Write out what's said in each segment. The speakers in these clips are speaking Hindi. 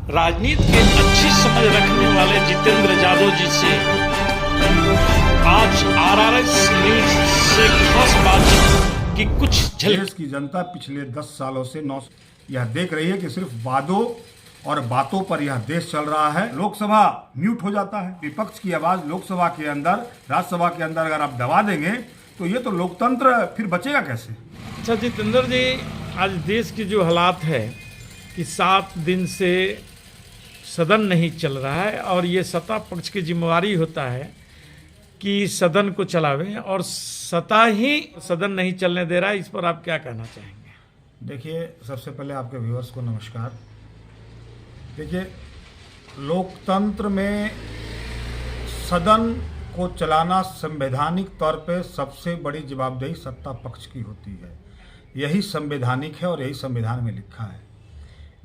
राजनीति की अच्छी समझ रखने वाले जितेंद्र यादव जी से आज आरआरएस न्यूज से खास बात की कुछ झलक। देश की जनता पिछले 10 सालों से यह देख रही है कि सिर्फ वादों और बातों पर यह देश चल रहा है। लोकसभा म्यूट हो जाता है, विपक्ष की आवाज लोकसभा के अंदर, राज्यसभा के अंदर अगर आप दबा देंगे तो ये तो लोकतंत्र फिर बचेगा कैसे। अच्छा जितेंद्र जी, आज देश की जो हालात है कि 7 दिन से सदन नहीं चल रहा है और ये सत्ता पक्ष की जिम्मेवारी होता है कि सदन को चलावे और सत्ता ही सदन नहीं चलने दे रहा है, इस पर आप क्या कहना चाहेंगे? देखिए, सबसे पहले आपके व्यूअर्स को नमस्कार। देखिए, लोकतंत्र में सदन को चलाना संवैधानिक तौर पे सबसे बड़ी जवाबदेही सत्ता पक्ष की होती है। यही संवैधानिक है और यही संविधान में लिखा है।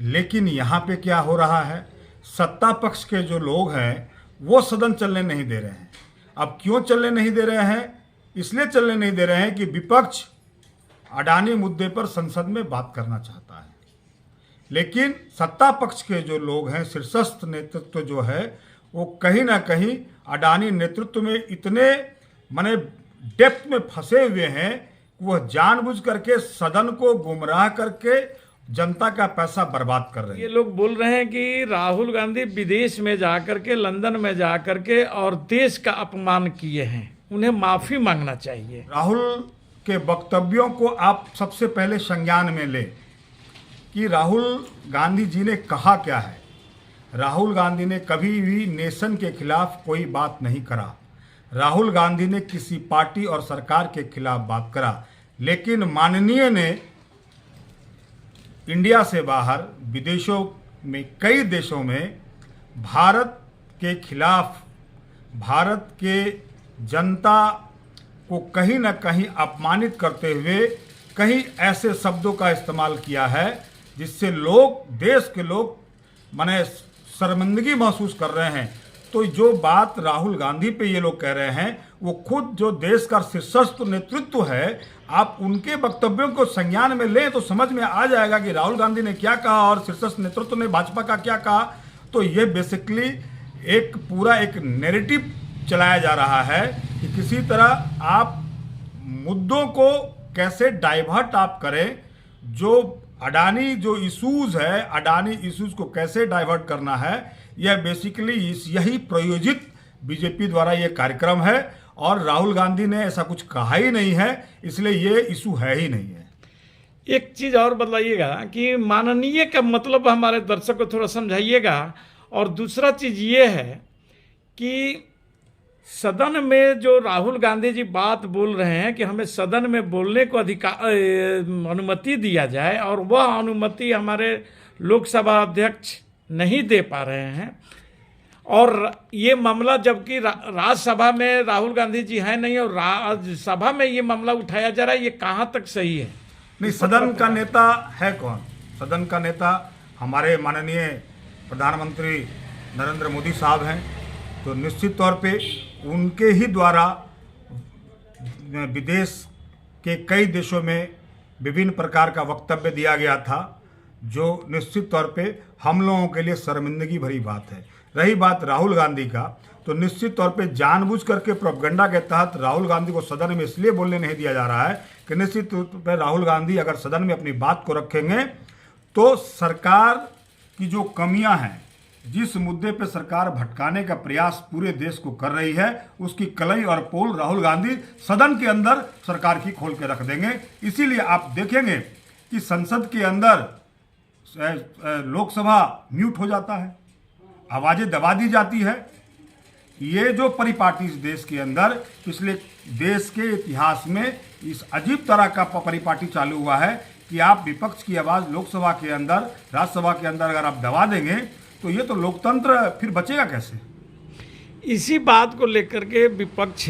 लेकिन यहाँ पे क्या हो रहा है, सत्ता पक्ष के जो लोग हैं वो सदन चलने नहीं दे रहे हैं। अब क्यों चलने नहीं दे रहे हैं? इसलिए चलने नहीं दे रहे हैं कि विपक्ष अडानी मुद्दे पर संसद में बात करना चाहता है। लेकिन सत्ता पक्ष के जो लोग हैं, शीर्षस्थ नेतृत्व जो है, वो कहीं ना कहीं अडानी नेतृत्व में इतने माने डेप्थ में फंसे हुए हैं, वह जानबूझ करके सदन को गुमराह करके जनता का पैसा बर्बाद कर रहे हैं। ये लोग बोल रहे हैं कि राहुल गांधी विदेश में जाकर के, लंदन में जाकर के और देश का अपमान किए हैं, उन्हें माफी मांगना चाहिए। राहुल के वक्तव्यों को आप सबसे पहले संज्ञान में लें कि राहुल गांधी जी ने कहा क्या है। राहुल गांधी ने कभी भी नेशन के खिलाफ कोई बात नहीं करा। राहुल गांधी ने किसी पार्टी और सरकार के खिलाफ बात करा, लेकिन माननीय ने इंडिया से बाहर विदेशों में, कई देशों में भारत के खिलाफ, भारत के जनता को कहीं ना कहीं अपमानित करते हुए कई ऐसे शब्दों का इस्तेमाल किया है जिससे लोग, देश के लोग माने शर्मिंदगी महसूस कर रहे हैं। तो जो बात राहुल गांधी पे ये लोग कह रहे हैं, वो खुद जो देश का शीर्षस्थ नेतृत्व है, आप उनके वक्तव्यों को संज्ञान में लें तो समझ में आ जाएगा कि राहुल गांधी ने क्या कहा और शीर्षस्थ नेतृत्व ने भाजपा का क्या कहा। तो ये बेसिकली एक पूरा एक नैरेटिव चलाया जा रहा है कि किसी तरह आप मुद्दों को कैसे डाइवर्ट आप करें। जो अडानी जो इश्यूज है, अडानी इश्यूज को कैसे डाइवर्ट करना है, यह बेसिकली यही प्रयोजित बीजेपी द्वारा यह कार्यक्रम है और राहुल गांधी ने ऐसा कुछ कहा ही नहीं है, इसलिए ये इशू है ही नहीं है। एक चीज़ और बताइएगा कि माननीय का मतलब हमारे दर्शक को थोड़ा समझाइएगा। और दूसरा चीज़ ये है कि सदन में जो राहुल गांधी जी बात बोल रहे हैं कि हमें सदन में बोलने को अनुमति दिया जाए, और वह अनुमति हमारे लोकसभा अध्यक्ष नहीं दे पा रहे हैं। और ये मामला जबकि राज्यसभा में राहुल गांधी जी हैं नहीं और राज्यसभा में ये मामला उठाया जा रहा है, ये कहाँ तक सही है? नहीं, सदन का नेता है कौन? सदन का नेता हमारे माननीय प्रधानमंत्री नरेंद्र मोदी साहब हैं। तो निश्चित तौर पे उनके ही द्वारा विदेश के कई देशों में विभिन्न प्रकार का वक्तव्य दिया गया था, जो निश्चित तौर पे हम लोगों के लिए शर्मिंदगी भरी बात है। रही बात राहुल गांधी का, तो निश्चित तौर पे जानबूझ करके प्रोपगेंडा के तहत राहुल गांधी को सदन में इसलिए बोलने नहीं दिया जा रहा है कि निश्चित तौर पर राहुल गांधी अगर सदन में अपनी बात को रखेंगे तो सरकार की जो कमियां हैं, जिस मुद्दे पे सरकार भटकाने का प्रयास पूरे देश को कर रही है, उसकी कलई और पोल राहुल गांधी सदन के अंदर सरकार की खोल के रख देंगे। इसीलिए आप देखेंगे कि संसद के अंदर लोकसभा म्यूट हो जाता है, आवाजें दबा दी जाती है। ये जो परिपाटी इस देश के अंदर पिछले देश के इतिहास में इस अजीब तरह का परिपाटी चालू हुआ है कि आप विपक्ष की आवाज़ लोकसभा के अंदर, राज्यसभा के अंदर अगर आप दबा देंगे तो ये तो लोकतंत्र फिर बचेगा कैसे। इसी बात को लेकर के विपक्ष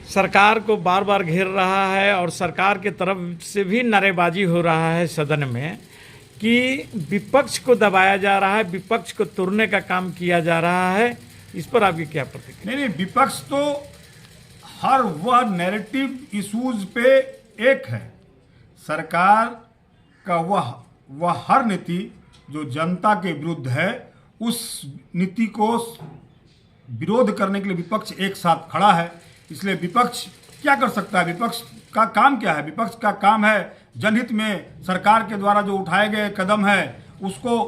सरकार को बार बार घेर रहा है और सरकार की तरफ से भी नारेबाजी हो रहा है सदन में कि विपक्ष को दबाया जा रहा है, विपक्ष को तोड़ने का काम किया जा रहा है। इस पर आपकी क्या प्रतिक्रिया? नहीं, विपक्ष तो हर वह नैरेटिव इश्यूज पे एक है। सरकार का वह हर नीति जो जनता के विरुद्ध है, उस नीति को विरोध करने के लिए विपक्ष एक साथ खड़ा है। इसलिए विपक्ष क्या कर सकता है? विपक्ष का काम क्या है? विपक्ष का काम है जनहित में सरकार के द्वारा जो उठाए गए कदम है उसको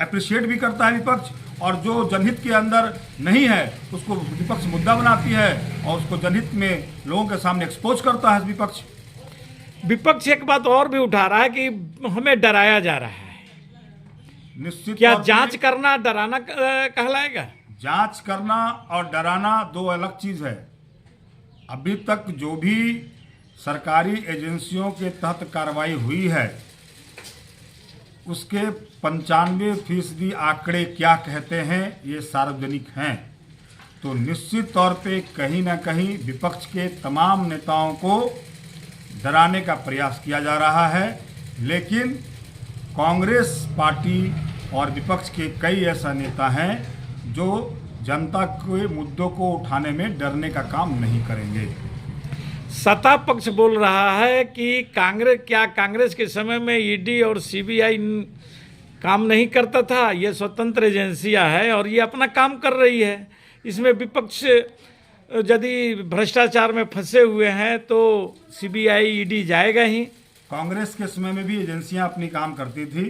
अप्रिशिएट भी करता है विपक्ष, और जो जनहित के अंदर नहीं है उसको विपक्ष मुद्दा बनाती है और उसको जनहित में लोगों के सामने एक्सपोज करता है विपक्ष। विपक्ष एक बात और भी उठा रहा है कि हमें डराया जा रहा है। निश्चित क्या तौर पे जांच करना डराना कहलाएगा? जांच करना और डराना दो अलग चीज है। अभी तक जो भी सरकारी एजेंसियों के तहत कार्रवाई हुई है उसके 95% आंकड़े क्या कहते हैं ये सार्वजनिक हैं। तो निश्चित तौर पे कहीं ना कहीं विपक्ष के तमाम नेताओं को डराने का प्रयास किया जा रहा है, लेकिन कांग्रेस पार्टी और विपक्ष के कई ऐसा नेता हैं जो जनता के मुद्दों को उठाने में डरने का काम नहीं करेंगे। सत्ता पक्ष बोल रहा है कि कांग्रेस के समय में ईडी और सीबीआई काम नहीं करता था, ये स्वतंत्र एजेंसियां है और ये अपना काम कर रही है। इसमें विपक्ष यदि भ्रष्टाचार में फंसे हुए हैं तो सीबीआई ईडी जाएगा ही। कांग्रेस के समय में भी एजेंसियां अपनी काम करती थी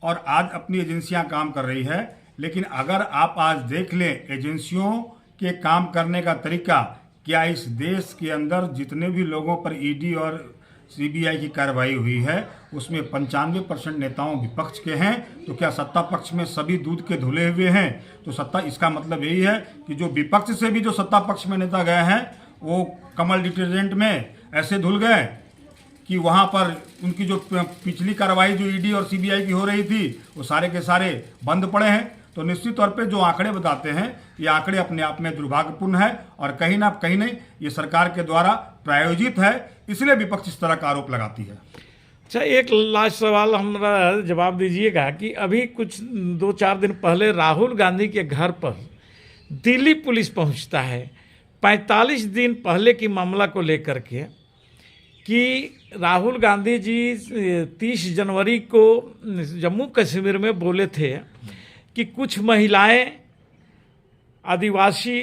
और आज अपनी एजेंसियां काम कर रही है, लेकिन अगर आप आज देख लें एजेंसियों के काम करने का तरीका, क्या इस देश के अंदर जितने भी लोगों पर ईडी और सीबीआई की कार्रवाई हुई है उसमें 95% नेताओं विपक्ष के हैं, तो क्या सत्ता पक्ष में सभी दूध के धुले हुए हैं? तो सत्ता इसका मतलब यही है कि जो विपक्ष से भी जो सत्ता पक्ष में नेता गए हैं वो कमल डिटर्जेंट में ऐसे धुल गए कि वहां पर उनकी जो पिछली कार्रवाई जो ईडी और सीबीआई की हो रही थी वो सारे के सारे बंद पड़े हैं। तो निश्चित तौर पे जो आंकड़े बताते हैं ये आंकड़े अपने आप में दुर्भाग्यपूर्ण है और कहीं ना कहीं नहीं ये सरकार के द्वारा प्रायोजित है, इसलिए विपक्ष इस तरह का आरोप लगाती है। अच्छा, एक लास्ट सवाल हमारा जवाब दीजिएगा कि अभी कुछ 2-4 दिन पहले राहुल गांधी के घर पर दिल्ली पुलिस पहुंचता है 45 दिन पहले की मामला को लेकर के कि राहुल गांधी जी 30 जनवरी को जम्मू कश्मीर में बोले थे कि कुछ महिलाएं, आदिवासी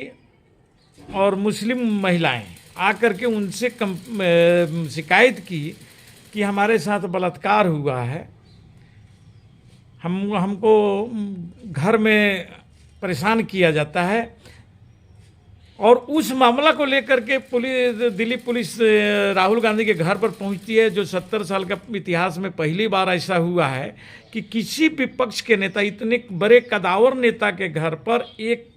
और मुस्लिम महिलाएं आकर के उनसे शिकायत की कि हमारे साथ बलात्कार हुआ है, हमको घर में परेशान किया जाता है। और उस मामला को लेकर के दिल्ली पुलिस राहुल गांधी के घर पर पहुंचती है, जो 70 साल का इतिहास में पहली बार ऐसा हुआ है कि किसी विपक्ष के नेता, इतने बड़े कदावर नेता के घर पर एक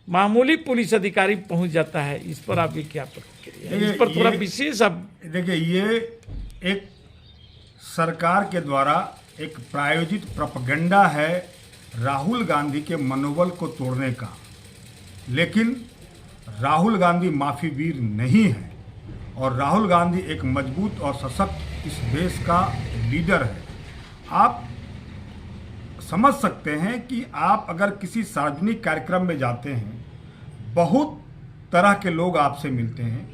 मामूली पुलिस अधिकारी पहुंच जाता है। इस पर आपकी क्या प्रतिक्रिया है? इस पर थोड़ा विशेष आप देखिए, ये एक सरकार के द्वारा एक प्रायोजित प्रोपेगेंडा है राहुल गांधी के मनोबल को तोड़ने का, लेकिन राहुल गांधी माफी वीर नहीं है और राहुल गांधी एक मजबूत और सशक्त इस देश का लीडर है। आप समझ सकते हैं कि आप अगर किसी सार्वजनिक कार्यक्रम में जाते हैं, बहुत तरह के लोग आपसे मिलते हैं,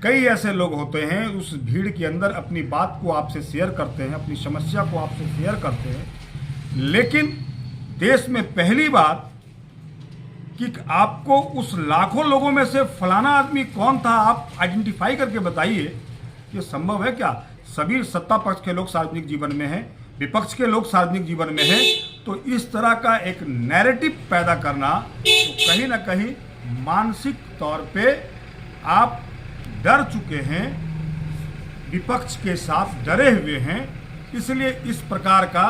कई ऐसे लोग होते हैं उस भीड़ के अंदर अपनी बात को आपसे शेयर करते हैं, अपनी समस्या को आपसे शेयर करते हैं, लेकिन देश में पहली बात कि आपको उस लाखों लोगों में से फलाना आदमी कौन था आप आइडेंटिफाई करके बताइए, ये संभव है क्या? सभी सत्ता पक्ष के लोग सार्वजनिक जीवन में हैं, विपक्ष के लोग सार्वजनिक जीवन में हैं, तो इस तरह का एक नैरेटिव पैदा करना तो कहीं ना कहीं मानसिक तौर पे आप डर चुके हैं, विपक्ष के साथ डरे हुए हैं, इसलिए इस प्रकार का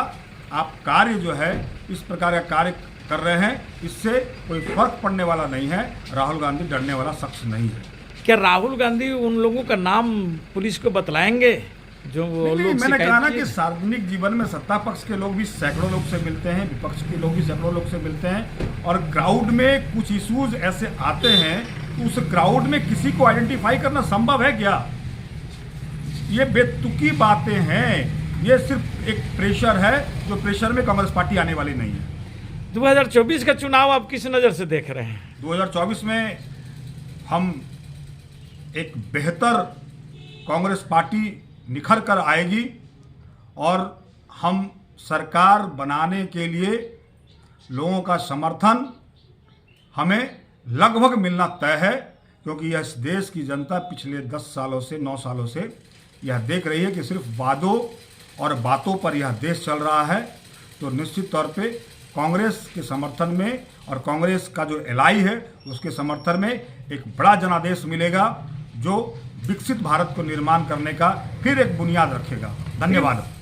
आप कार्य जो है, इस प्रकार का कार्य कर रहे हैं, इससे कोई फर्क पड़ने वाला नहीं है। राहुल गांधी डरने वाला शख्स नहीं है। क्या राहुल गांधी उन लोगों का नाम पुलिस को बतलाएंगे जो वो लोग? मैंने कहा ना कि सार्वजनिक जीवन में सत्ता पक्ष के लोग भी सैकड़ों लोग से मिलते हैं, विपक्ष के लोग भी सैकड़ों लोग से मिलते हैं, और क्राउड में कुछ इश्यूज ऐसे आते हैं तो उस क्राउड में किसी को आइडेंटिफाई करना संभव है क्या? ये बेतुकी बातें हैं, ये सिर्फ एक प्रेशर है, जो प्रेशर में कांग्रेस पार्टी आने वाली नहीं है। 2024 का चुनाव आप किस नज़र से देख रहे हैं? 2024 में हम एक बेहतर कांग्रेस पार्टी निखर कर आएगी और हम सरकार बनाने के लिए लोगों का समर्थन हमें लगभग मिलना तय है, क्योंकि यह इस देश की जनता पिछले 10 सालों से 9 सालों से यह देख रही है कि सिर्फ वादों और बातों पर यह देश चल रहा है। तो निश्चित तौर पे कांग्रेस के समर्थन में और कांग्रेस का जो एलाई है उसके समर्थन में एक बड़ा जनादेश मिलेगा, जो विकसित भारत को निर्माण करने का फिर एक बुनियाद रखेगा। धन्यवाद।